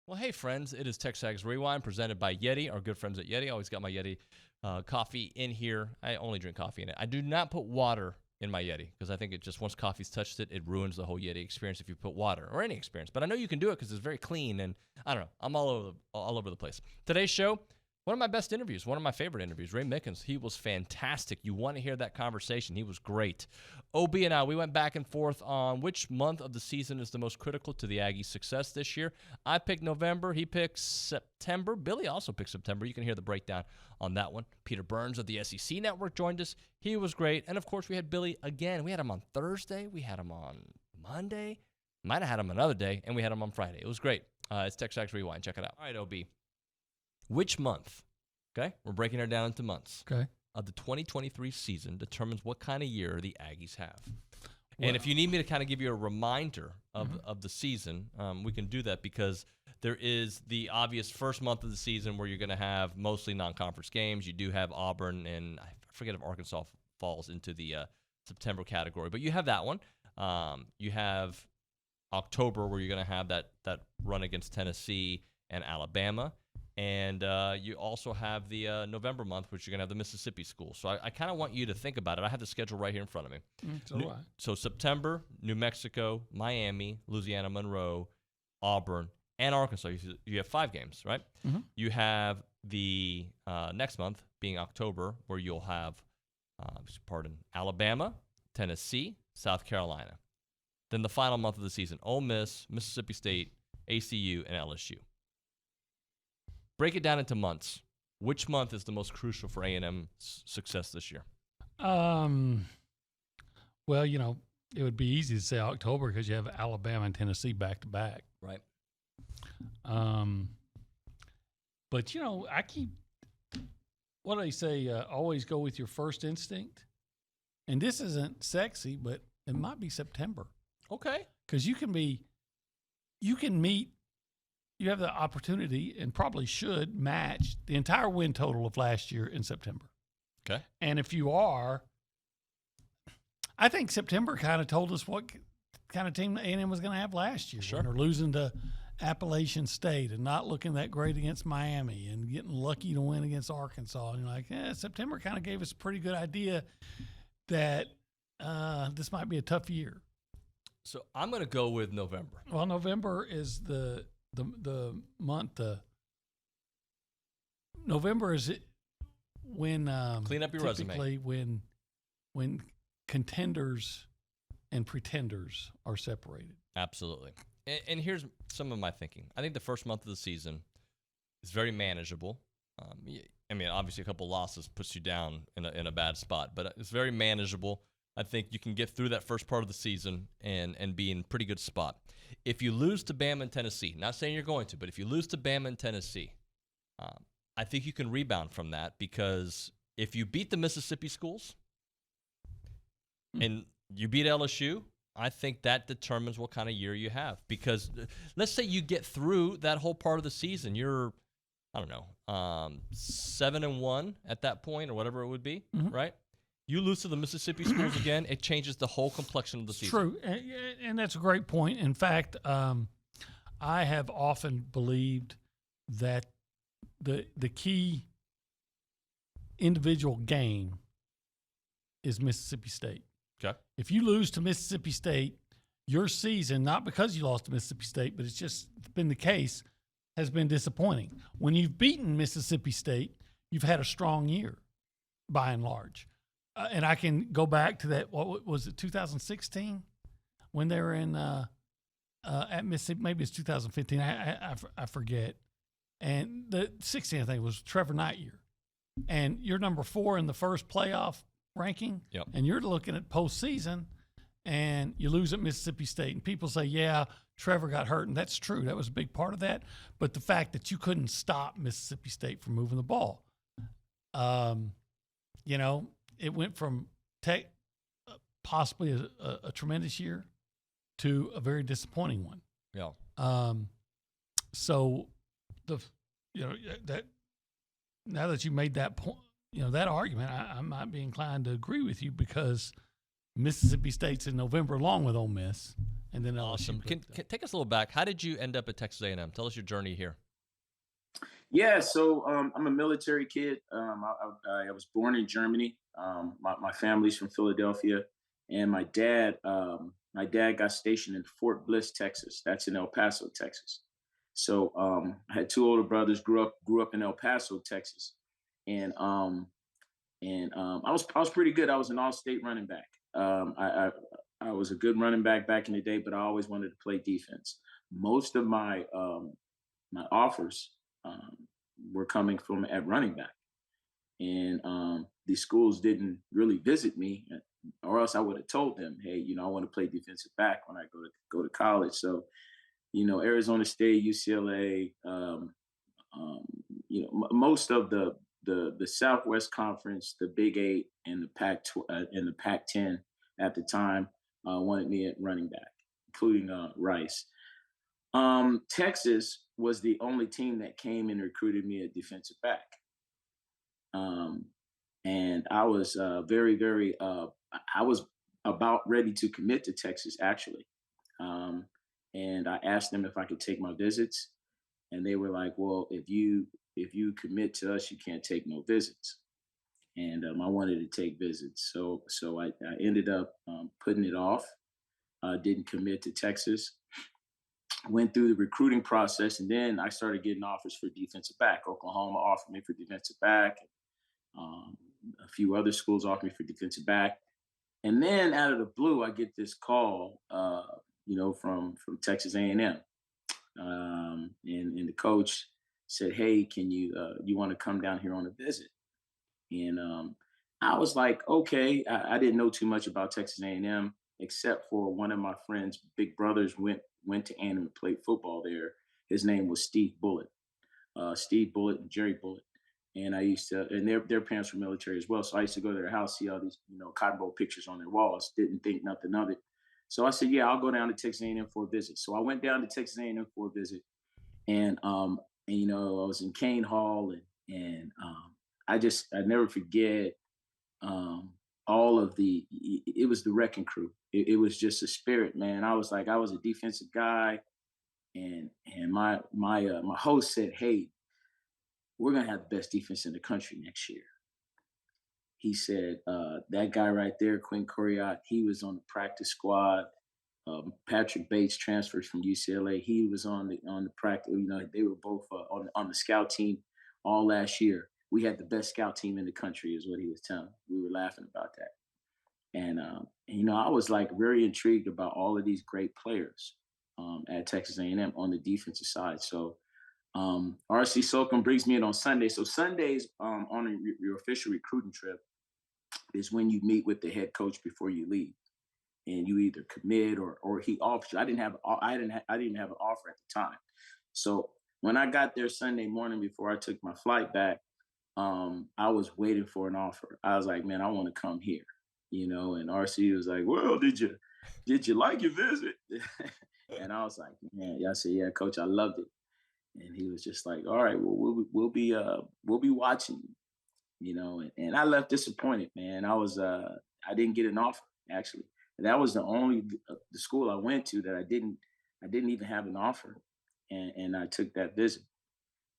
Well, hey, friends, it is TexAgs Rewind presented by Yeti, our good friends at Yeti. I always got my Yeti coffee in here. I only drink coffee in it. I do not put water in my Yeti because I think it just, once coffee's touched it, it ruins the whole Yeti experience if you put water or any experience. But I know you can do it because it's very clean, and I don't know. I'm all over the place. Today's show, one of my best interviews, one of my favorite interviews, Ray Mickens. He was fantastic. You want to hear that conversation. He was great. OB and I, we went back and forth on which month of the season is the most critical to the Aggies' success this year. I picked November. He picked September. Billy also picked September. You can hear the breakdown on that one. Peter Burns of the SEC Network joined us. He was great. And, of course, we had Billy again. We had him on Thursday. We had him on Monday. Might have had him another day, and we had him on Friday. It was great. It's TexAgs Rewind. Check it out. All right, OB. Which month, okay, we're breaking it down into months, okay, of the 2023 season determines what kind of year the Aggies have. Well, and if you need me to kind of give you a reminder of the season, we can do that because there is the obvious first month of the season where you're going to have mostly non-conference games. You do have Auburn, and I forget if Arkansas falls into the September category, but you have that one. You have October where you're going to have that run against Tennessee and Alabama. And you also have the November month, which you're going to have the Mississippi school. So I kind of want you to think about it. I have the schedule right here in front of me. So September, New Mexico, Miami, Louisiana, Monroe, Auburn, and Arkansas. You have 5 games, right? Mm-hmm. You have the next month being October, where you'll have, Alabama, Tennessee, South Carolina. Then the final month of the season, Ole Miss, Mississippi State, ACU, and LSU. Break it down into months. Which month is the most crucial for A&M's success this year? Well, it would be easy to say October because you have Alabama and Tennessee back to back. Right. But I keep, what do they say? Always go with your first instinct. And this isn't sexy, but it might be September. Okay. Because you have the opportunity and probably should match the entire win total of last year in September. Okay. And if you are, I think September kind of told us what kind of team A&M was going to have last year. Sure. When they're losing to Appalachian State and not looking that great against Miami and getting lucky to win against Arkansas. And you're like, September kind of gave us a pretty good idea that this might be a tough year. So I'm going to go with November. Well, November is the month. November is when clean up your typically resume. when contenders and pretenders are separated. Absolutely. And here's some of my thinking. I think the first month of the season is very manageable. Obviously a couple losses puts you down in a bad spot, but it's very manageable. I think you can get through that first part of the season and be in a pretty good spot. If you lose to Bama and Tennessee, not saying you're going to, but if you lose to Bama and Tennessee, I think you can rebound from that because if you beat the Mississippi schools and you beat LSU, I think that determines what kind of year you have. Because let's say you get through that whole part of the season, you're, 7-1 at that point or whatever it would be, right? You lose to the Mississippi schools again, it changes the whole complexion of the season. True, and that's a great point. In fact, I have often believed that the key individual game is Mississippi State. Okay. If you lose to Mississippi State, your season, not because you lost to Mississippi State, but it's just been the case, has been disappointing. When you've beaten Mississippi State, you've had a strong year, by and large. And I can go back to that, what was it, 2016? When they were in at Mississippi, maybe it's 2015, I forget. And the 16, I think, was Trevor Knight year. And you're number 4 in the first playoff ranking, yep. And you're looking at postseason, and you lose at Mississippi State. And people say, yeah, Trevor got hurt, and that's true. That was a big part of that. But the fact that you couldn't stop Mississippi State from moving the ball, it went from possibly a tremendous year to a very disappointing one. Yeah. So that now that you made that point, that argument, I might be inclined to agree with you because Mississippi State's in November along with Ole Miss, and then LSU. Awesome. Can take us a little back. How did you end up at Texas A&M? Tell us your journey here. Yeah, so I'm a military kid. I was born in Germany. My family's from Philadelphia, and my dad got stationed in Fort Bliss, Texas. That's in El Paso, Texas. So I had two older brothers. Grew up in El Paso, Texas, and I was pretty good. I was an all-state running back. I was a good running back in the day, but I always wanted to play defense. Most of my offers um, were coming from at running back, and these schools didn't really visit me, or else I would have told them, hey, I want to play defensive back when I go to college. So Arizona State, UCLA, um, most of the Southwest Conference, the Big Eight, and the Pac-10 at the time wanted me at running back, including Rice. Texas was the only team that came and recruited me at defensive back. Um, and I was I was about ready to commit to Texas, actually. Um, and I asked them if I could take my visits, and they were like, "Well, if you commit to us, you can't take no visits." And I wanted to take visits, so I ended up putting it off. Didn't commit to Texas. Went through the recruiting process, and then I started getting offers for defensive back. Oklahoma offered me for defensive back. Um, a few other schools offered me for defensive back, and then out of the blue, I get this call, from Texas A&M, and the coach said, "Hey, can you want to come down here on a visit?" And I was like, "Okay." I didn't know too much about Texas A&M except for one of my friend's big brothers went to A&M and played football there. His name was Steve Bullitt and Jerry Bullitt. And I used to, and their parents were military as well. So I used to go to their house, see all these, cotton ball pictures on their walls. Didn't think nothing of it. So I said, "Yeah, I'll go down to Texas A&M for a visit." So I went down to Texas A&M for a visit, and I was in Kane Hall, and I never forget um, all of it was the wrecking crew. It was just a spirit, man. I was like, I was a defensive guy, and my host said, "Hey, we're gonna have the best defense in the country next year." He said, "That guy right there, Quinn Coriat, he was on the practice squad. Patrick Bates transferred from UCLA. He was on the practice. They were both on the scout team all last year. We had the best scout team in the country," is what he was telling me. We were laughing about that, and I was like very intrigued about all of these great players at Texas A&M on the defensive side. So RC Slocum brings me in on Sunday. So Sundays on your official recruiting trip is when you meet with the head coach before you leave, and you either commit or he offers you. I didn't have an offer at the time. So when I got there Sunday morning before I took my flight back, I was waiting for an offer. I was like, "Man, I want to come here," And RC was like, "Well, did you like your visit?" And I was like, "Man," I said, "Yeah, coach, I loved it." And he was just like, "All right, well, we'll be watching and I left disappointed, man. I didn't get an offer, actually. And that was the school I went to that I didn't even have an offer, and I took that visit.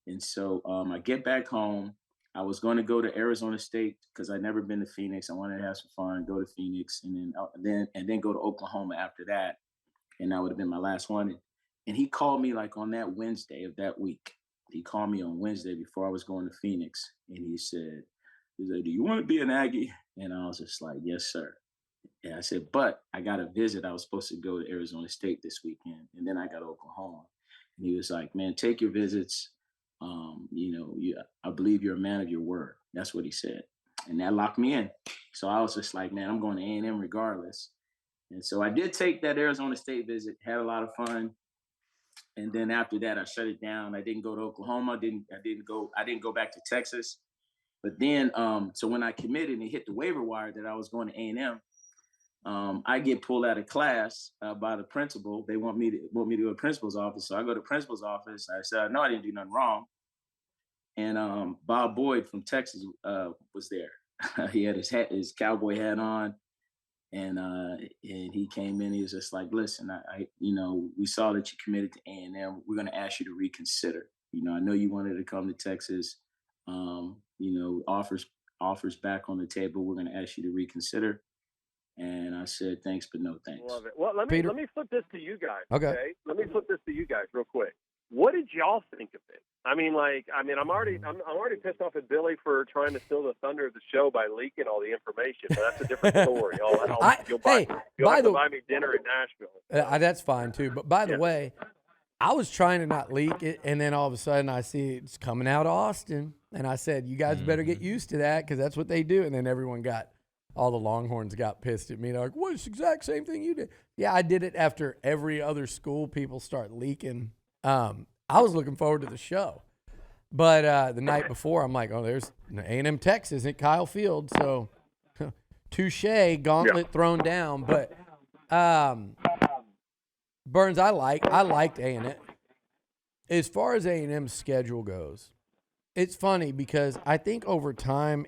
And so I get back home. I was going to go to Arizona State because I'd never been to Phoenix. I wanted to have some fun, go to Phoenix, and then go to Oklahoma after that, and that would have been my last one. And he called me like on that Wednesday of that week. He called me on Wednesday before I was going to Phoenix, and he's like, "Do you want to be an Aggie?" And I was just like, "Yes, sir." And I said, "But I got a visit. I was supposed to go to Arizona State this weekend, and then I got Oklahoma." And he was like, "Man, take your visits. I believe you're a man of your word." That's what he said, and that locked me in. So I was just like, "Man, I'm going to A&M regardless." And so I did take that Arizona State visit, had a lot of fun. And then after that, I shut it down. I didn't go to Oklahoma. I didn't go back to Texas. But then, so when I committed and hit the waiver wire that I was going to A&M, I get pulled out of class by the principal. They want me to go to the principal's office. So I go to the principal's office. I said, "No, I didn't do nothing wrong." And Bob Boyd from Texas was there. He had his cowboy hat on, and he came in. He was just like, "Listen, we saw that you committed to A&M. We're going to ask you to reconsider. I know you wanted to come to Texas. Offers back on the table. We're going to ask you to reconsider." And I said, "Thanks, but no thanks." Love it. Well, let me flip this to you guys. Okay. Let me flip this to you guys real quick. What did y'all think of it? I'm already pissed off at Billy for trying to steal the thunder of the show by leaking all the information, but that's a different story. You'll have to buy me dinner in Nashville. That's fine too. But by the way, I was trying to not leak it, and then all of a sudden I see it's coming out of Austin, and I said, "You guys better get used to that because that's what they do." And then all the Longhorns got pissed at me. They're like, "What? It's the exact same thing you did." Yeah, I did it after every other school people start leaking. I was looking forward to the show. But the night before, I'm like, there's A&M Texas at Kyle Field. So, touche, gauntlet thrown down. But, Burns, I liked A&M. As far as A&M's schedule goes, it's funny because I think over time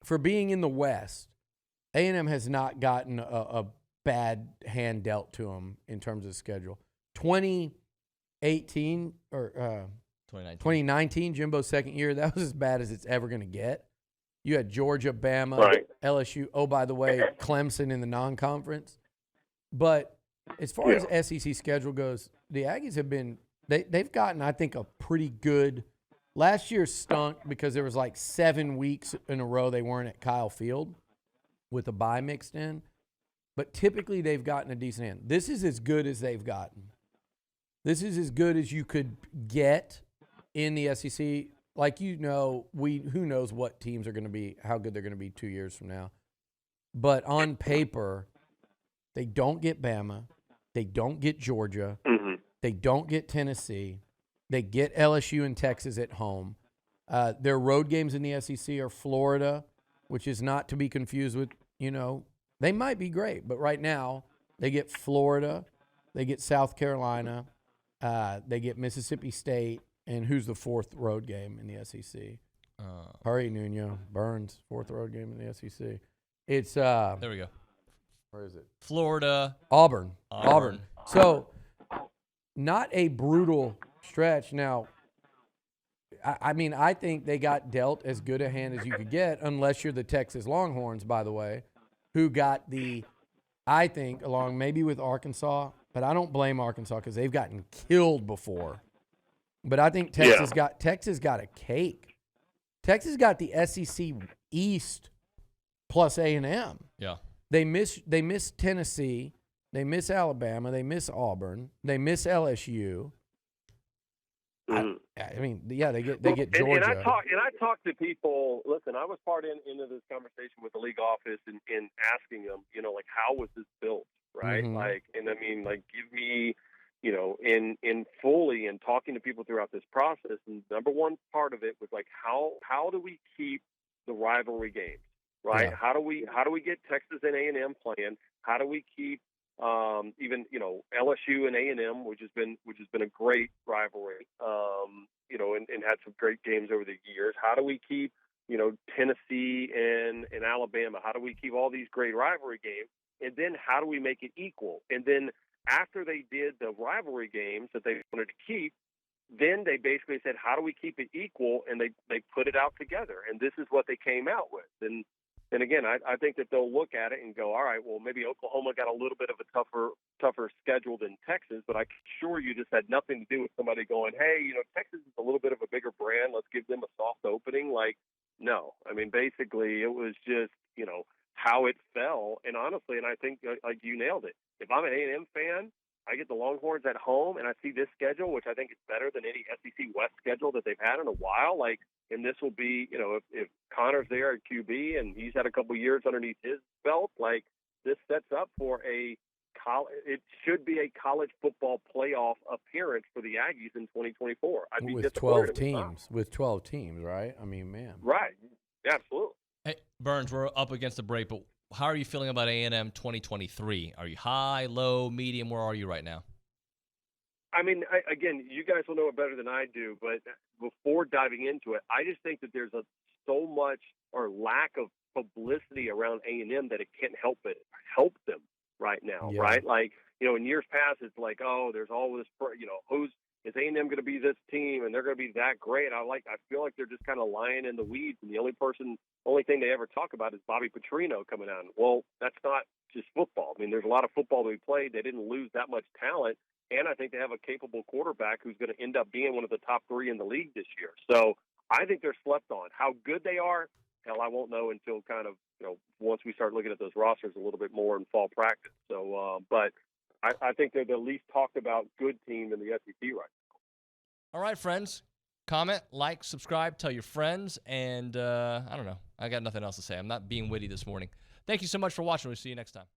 for being in the West, A&M has not gotten a bad hand dealt to them in terms of schedule. 2018 or 2019, Jimbo's second year, that was as bad as it's ever going to get. You had Georgia, Bama, LSU. Oh, by the way, Clemson in the non-conference. But as far as SEC schedule goes, the Aggies have been they've gotten, I think, a pretty good. Last year stunk because there was like 7 weeks in a row they weren't at Kyle Field with a bye mixed in. But typically they've gotten a decent hand. This is as good as they've gotten. This is as good as you could get in the SEC. Like, who knows what teams are going to be, how good they're going to be 2 years from now. But on paper, they don't get Bama. They don't get Georgia. Mm-hmm. They don't get Tennessee. They get LSU and Texas at home. Their road games in the SEC are Florida, which is not to be confused with, they might be great. But right now, they get Florida. They get South Carolina. They get Mississippi State. And who's the fourth road game in the SEC? Hurry, Nuno. Burns, fourth road game in the SEC. It's there we go. Where is it? Florida. Auburn. So, not a brutal stretch. Now, I think they got dealt as good a hand as you could get, unless you're the Texas Longhorns, by the way, who got I think, along maybe with Arkansas, but I don't blame Arkansas because they've gotten killed before. But I think Texas got a cake. Texas got the SEC East plus A&M. Yeah. They miss Tennessee. They miss Alabama. They miss Auburn. They miss LSU. Mm-hmm. They get Georgia. And I talk to people. Listen, I was part into this conversation with the league office and asking them, how was this built, right? Mm-hmm. Give me. In fully and talking to people throughout this process, and number one part of it was like, how do we keep the rivalry games, right? Yeah. How do we get Texas and A&M playing? How do we keep even LSU and A&M, which has been a great rivalry, and had some great games over the years. How do we keep Tennessee and Alabama? How do we keep all these great rivalry games? And then how do we make it equal? And then after they did the rivalry games that they wanted to keep, then they basically said, how do we keep it equal? And they put it out together. And this is what they came out with. And again, I think that they'll look at it and go, all right, well, maybe Oklahoma got a little bit of a tougher schedule than Texas, but I can assure you this had nothing to do with somebody going, hey, Texas is a little bit of a bigger brand. Let's give them a soft opening. No. Basically it was just, how it fell. And honestly, and I think you nailed it. If I'm an A&M fan, I get the Longhorns at home and I see this schedule, which I think is better than any SEC West schedule that they've had in a while. And this will be, if Connor's there at QB and he's had a couple years underneath his belt, this sets up for it should be a college football playoff appearance for the Aggies in 2024. I'd be with 12 teams. With 12 teams, right? Man. Right. Absolutely. Hey, Burns, we're up against the break, but how are you feeling about A&M 2023? Are you high, low, medium? Where are you right now? I mean, again, you guys will know it better than I do, but before diving into it, I just think that there's so much or lack of publicity around A&M that it can't help but help them right now, right? Like, in years past, it's like, oh, there's all this, is A&M going to be this team and they're going to be that great? I feel like they're just kind of lying in the weeds, and the only thing they ever talk about is Bobby Petrino coming on. Well, that's not just football. I mean, there's a lot of football that we played. They didn't lose that much talent, and I think they have a capable quarterback who's going to end up being one of the top 3 in the league this year. So I think they're slept on. How good they are, hell, I won't know until kind of, once we start looking at those rosters a little bit more in fall practice. So, but I think they're the least talked about good team in the SEC right now. All right, friends. Comment, like, subscribe, tell your friends, and I don't know. I got nothing else to say. I'm not being witty this morning. Thank you so much for watching. We'll see you next time.